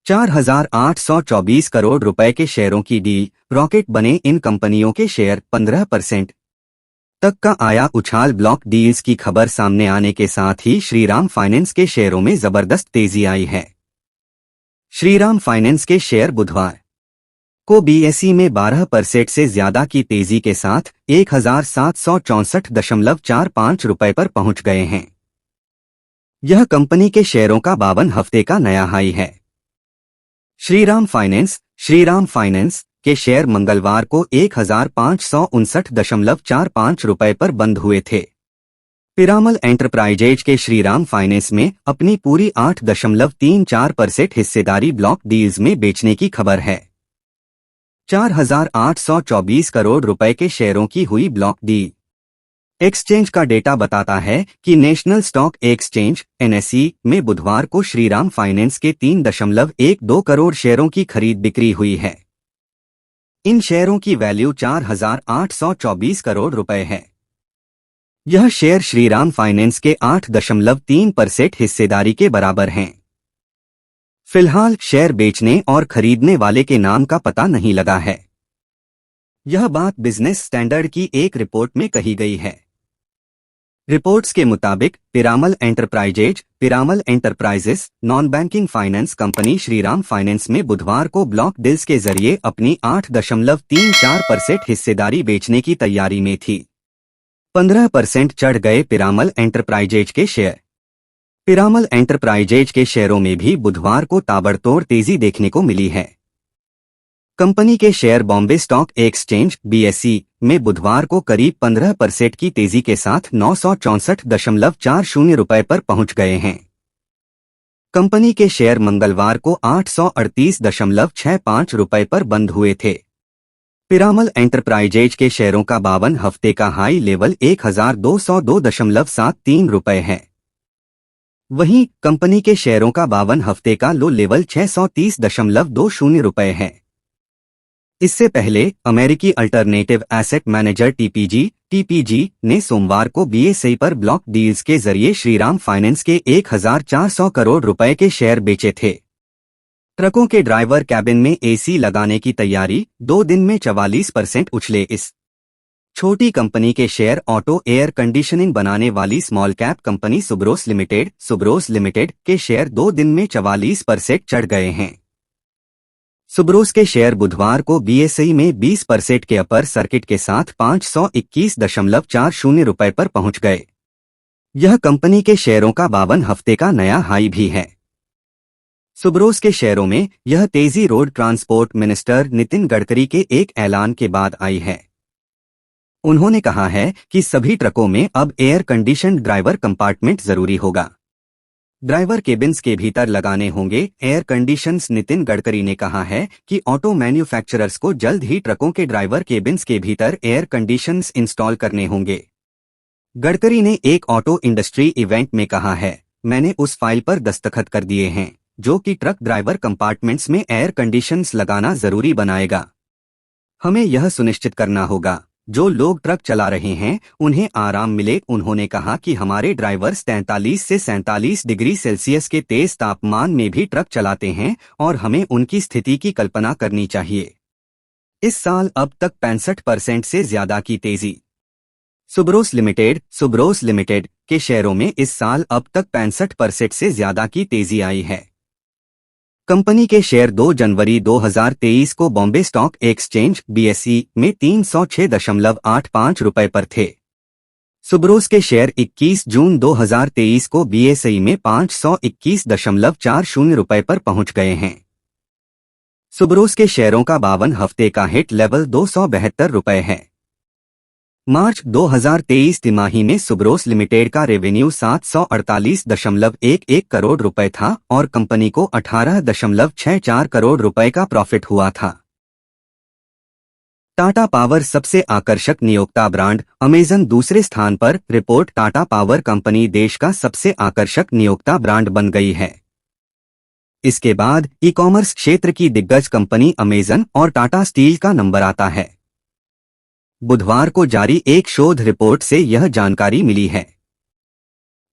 4,824 करोड़ रुपए के शेयरों की डील, रॉकेट बने इन कंपनियों के शेयर 15% तक का आया उछाल। ब्लॉक डील्स की खबर सामने आने के साथ ही श्रीराम फाइनेंस के शेयरों में जबरदस्त तेजी आई है। श्रीराम फाइनेंस के शेयर बुधवार को बीएसई में 12% से ज्यादा की तेजी के साथ 1,764.45 रुपए पर पहुंच गए हैं। यह कंपनी के शेयरों का 52 हफ्ते का नया हाई है। श्रीराम फाइनेंस के शेयर मंगलवार को 1,559.45 रुपए पर बंद हुए थे। पिरामल एंटरप्राइजेज के श्रीराम फाइनेंस में अपनी पूरी 8.34% हिस्सेदारी ब्लॉक डील्स में बेचने की खबर है। 4,824 करोड़ रुपए के शेयरों की हुई ब्लॉक डील। एक्सचेंज का डेटा बताता है कि नेशनल स्टॉक एक्सचेंज (एनएसई) में बुधवार को श्रीराम फाइनेंस के 3.12 करोड़ शेयरों की खरीद बिक्री हुई है। इन शेयरों की वैल्यू 4,824 करोड़ रुपए है। यह शेयर श्रीराम फाइनेंस के 8.3% हिस्सेदारी के बराबर हैं। फिलहाल शेयर बेचने और खरीदने वाले के नाम का पता नहीं लगा है। यह बात बिजनेस स्टैंडर्ड की एक रिपोर्ट में कही गई है। रिपोर्ट्स के मुताबिक Piramal enterprises non banking finance company Shriram finance में बुधवार को ब्लॉक डील्स के जरिए अपनी 8.34% हिस्सेदारी बेचने की तैयारी में थी। 15% चढ़ गए पिरामल एंटरप्राइजेज के शेयर। पिरामल एंटरप्राइजेज के शेयरों में भी बुधवार को ताबड़तोड़ तेजी देखने को मिली है। कंपनी के share Bombay stock exchange (BSE) में बुधवार को करीब 15% की तेजी के साथ 964.40 रुपए पर पहुंच गए हैं। कंपनी के शेयर मंगलवार को 838.65 रुपए पर बंद हुए थे। पिरामल एंटरप्राइजेज के शेयरों का 52 हफ्ते का हाई लेवल 1,202.73 रुपए है। वहीं कंपनी के शेयरों का 52 हफ्ते का लो लेवल 630.20 रुपए है। इससे पहले अमेरिकी अल्टरनेटिव एसेट मैनेजर टीपीजी ने सोमवार को बीएसई पर ब्लॉक डील्स के जरिए श्रीराम फाइनेंस के 1,400 करोड़ रुपए के शेयर बेचे थे। ट्रकों के ड्राइवर कैबिन में एसी लगाने की तैयारी, 2 दिन में 44% उछले। इस छोटी कंपनी के शेयर ऑटो एयर कंडीशनिंग बनाने वाली small cap company Subros limited के शेयर 2 दिन में 44% चढ़ गए हैं। सुब्रोस के शेयर बुधवार को बीएसई में 20% के अपर सर्किट के साथ 521.40 रुपए पर पहुंच गए। यह कंपनी के शेयरों का 52 हफ्ते का नया हाई भी है। सुब्रोस के शेयरों में यह तेजी road transport minister Nitin Gadkari के एक ऐलान के बाद आई है। उन्होंने कहा है कि सभी ट्रकों में अब एयर कंडीशन्ड ड्राइवर कंपार्टमेंट जरूरी होगा। ड्राइवर केबिन्स के भीतर लगाने होंगे एयर कंडीशंस। नितिन गडकरी ने कहा है कि ऑटो मैन्युफैक्चरर्स को जल्द ही ट्रकों के ड्राइवर केबिन्स के भीतर एयर कंडीशंस इंस्टॉल करने होंगे। गडकरी ने एक ऑटो इंडस्ट्री इवेंट में कहा है, मैंने उस फाइल पर दस्तखत कर दिए हैं जो कि ट्रक ड्राइवर कंपार्टमेंट्स में एयर कंडीशंस लगाना जरूरी बनाएगा। हमें यह सुनिश्चित करना होगा जो लोग ट्रक चला रहे हैं उन्हें आराम मिले। उन्होंने कहा कि हमारे ड्राइवर्स 43 से 47 डिग्री सेल्सियस के तेज तापमान में भी ट्रक चलाते हैं और हमें उनकी स्थिति की कल्पना करनी चाहिए। इस साल अब तक 65% से ज्यादा की तेजी। सुब्रोस लिमिटेड के शेयरों में इस साल अब तक 65% से ज्यादा की तेजी आई है। कंपनी के शेयर 2 जनवरी 2023 को बॉम्बे स्टॉक एक्सचेंज (बीएसई) में 306.85 रुपए पर थे। सुब्रोस के शेयर 21 जून 2023 को बीएसई में 521.40 रुपए पर पहुंच गए हैं। सुब्रोस के शेयरों का 52 हफ्ते का हिट लेवल 272 रुपए है। मार्च 2023 तिमाही में सुब्रोस लिमिटेड का रेवेन्यू 748.11 करोड़ रुपए था और कंपनी को 18.64 करोड़ रुपए का प्रॉफिट हुआ था। टाटा पावर सबसे आकर्षक नियोक्ता ब्रांड, अमेजन दूसरे स्थान पर। रिपोर्ट टाटा पावर कंपनी देश का सबसे आकर्षक नियोक्ता ब्रांड बन गई है। इसके बाद ई कॉमर्स क्षेत्र की दिग्गज कंपनी अमेजन और टाटा स्टील का नंबर आता है। बुधवार को जारी एक शोध रिपोर्ट से यह जानकारी मिली है।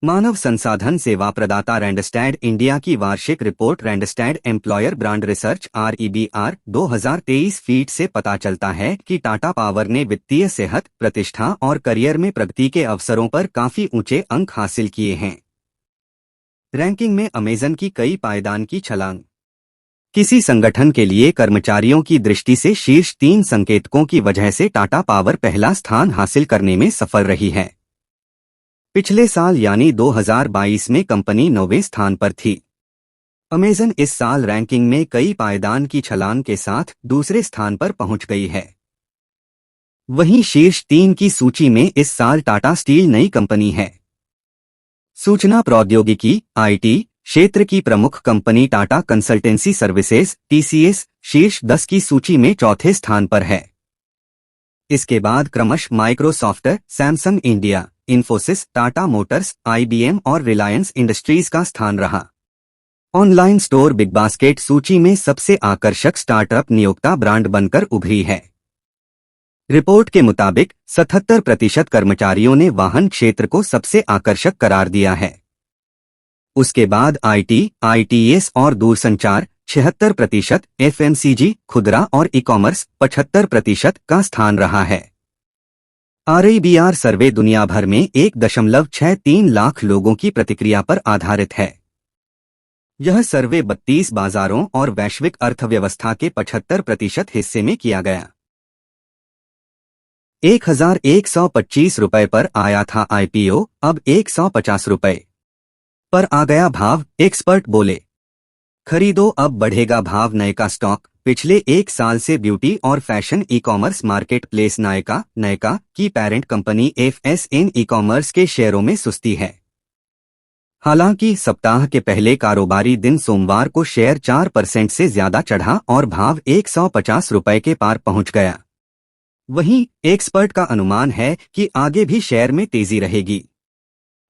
मानव संसाधन सेवा प्रदाता रैंडस्टैड इंडिया की वार्षिक report Randstad employer brand research REBR 2023 feed से पता चलता है कि टाटा पावर ने वित्तीय सेहत, प्रतिष्ठा और करियर में प्रगति के अवसरों पर काफी ऊंचे अंक हासिल किए हैं। रैंकिंग में अमेजन की कई पायदान की छलांग। किसी संगठन के लिए कर्मचारियों की दृष्टि से शीर्ष 3 संकेतकों की वजह से टाटा पावर पहला स्थान हासिल करने में सफल रही है। पिछले साल यानी 2022 में कंपनी 9वें स्थान पर थी। अमेजन इस साल रैंकिंग में कई पायदान की छलांग के साथ दूसरे स्थान पर पहुंच गई है। वहीं शीर्ष 3 की सूची में इस साल टाटा स्टील नई कंपनी है। सूचना प्रौद्योगिकी IT क्षेत्र की प्रमुख company Tata consultancy services TCS शीर्ष 10 की सूची में चौथे स्थान पर है। इसके बाद क्रमशः Microsoft, Samsung India, Infosys, Tata Motors, IBM और रिलायंस इंडस्ट्रीज का स्थान रहा। ऑनलाइन स्टोर बिग बास्केट सूची में सबसे आकर्षक स्टार्टअप नियोक्ता ब्रांड बनकर उभरी है। रिपोर्ट के मुताबिक 77% कर्मचारियों ने वाहन क्षेत्र को सबसे आकर्षक करार दिया है। उसके बाद IT, ITS और दूरसंचार 76%, FMCG, खुदरा और ई-कॉमर्स 75% का स्थान रहा है। REBR सर्वे दुनिया भर में 1.63 लाख लोगों की प्रतिक्रिया पर आधारित है। यह सर्वे 32 बाजारों और वैश्विक अर्थव्यवस्था के 75% हिस्से में किया गया। 1125 रुपए पर आया था IPO, अब 150 रुपए पर आ गया भाव, एक्सपर्ट बोले। खरीदो अब बढ़ेगा भाव। नायका स्टॉक पिछले 1 साल से ब्यूटी और fashion e-commerce market place Nykaa की पेरेंट कंपनी FSN ई-कॉमर्स के शेयरों में सुस्ती है। हालांकि सप्ताह के पहले कारोबारी दिन सोमवार को शेयर 4% से ज्यादा चढ़ा और भाव 150 रुपए के पार पहुंच गया। वहीं एक्सपर्ट का अनुमान है कि आगे भी शेयर में तेजी रहेगी।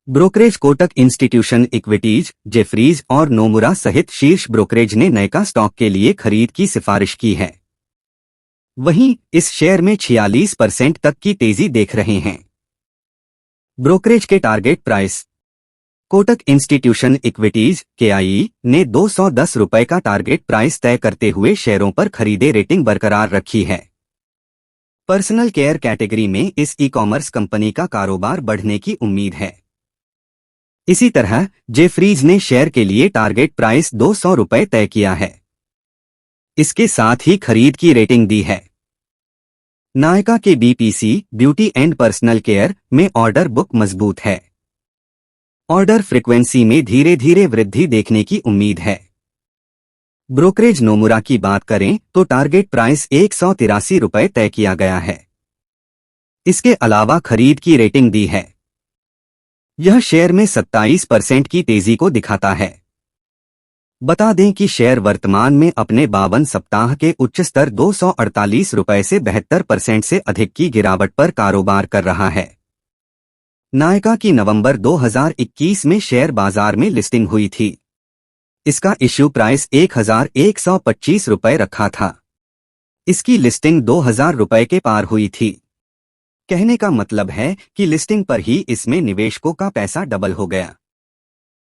Brokerage Kotak institution equities, Jefferies और नोमुरा सहित शीर्ष ब्रोकरेज ने नायका स्टॉक के लिए खरीद की सिफारिश की है। वहीं इस शेयर में 46% तक की तेजी देख रहे हैं। ब्रोकरेज के target price. Kotak institution equities KIE ने 210 रुपए का टारगेट प्राइस तय करते हुए शेयरों पर खरीदे रेटिंग बरकरार रखी है। पर्सनल केयर कैटेगरी में इस ई-कॉमर्स कंपनी का कारोबार बढ़ने की उम्मीद है। इसी तरह जेफरीज ने शेयर के लिए टारगेट प्राइस 200 रुपए तय किया है। इसके साथ ही खरीद की रेटिंग दी है। नायका के BPC beauty and personal care में ऑर्डर बुक मजबूत है। ऑर्डर फ्रीक्वेंसी में धीरे धीरे वृद्धि देखने की उम्मीद है। ब्रोकरेज नोमुरा की बात करें तो टारगेट प्राइस 183 रुपए तय किया गया है। इसके अलावा खरीद की रेटिंग दी है। यह शेयर में 27% की तेजी को दिखाता है। बता दें कि शेयर वर्तमान में अपने 52 सप्ताह के उच्च स्तर 248 रुपए से 72% से अधिक की गिरावट पर कारोबार कर रहा है। नायका की नवंबर 2021 में शेयर बाजार में लिस्टिंग हुई थी। इसका इश्यू प्राइस 1125 रुपए रखा था। इसकी लिस्टिंग 2000 रुपए के पार हुई थी। कहने का मतलब है कि लिस्टिंग पर ही इसमें निवेशकों का पैसा डबल हो गया।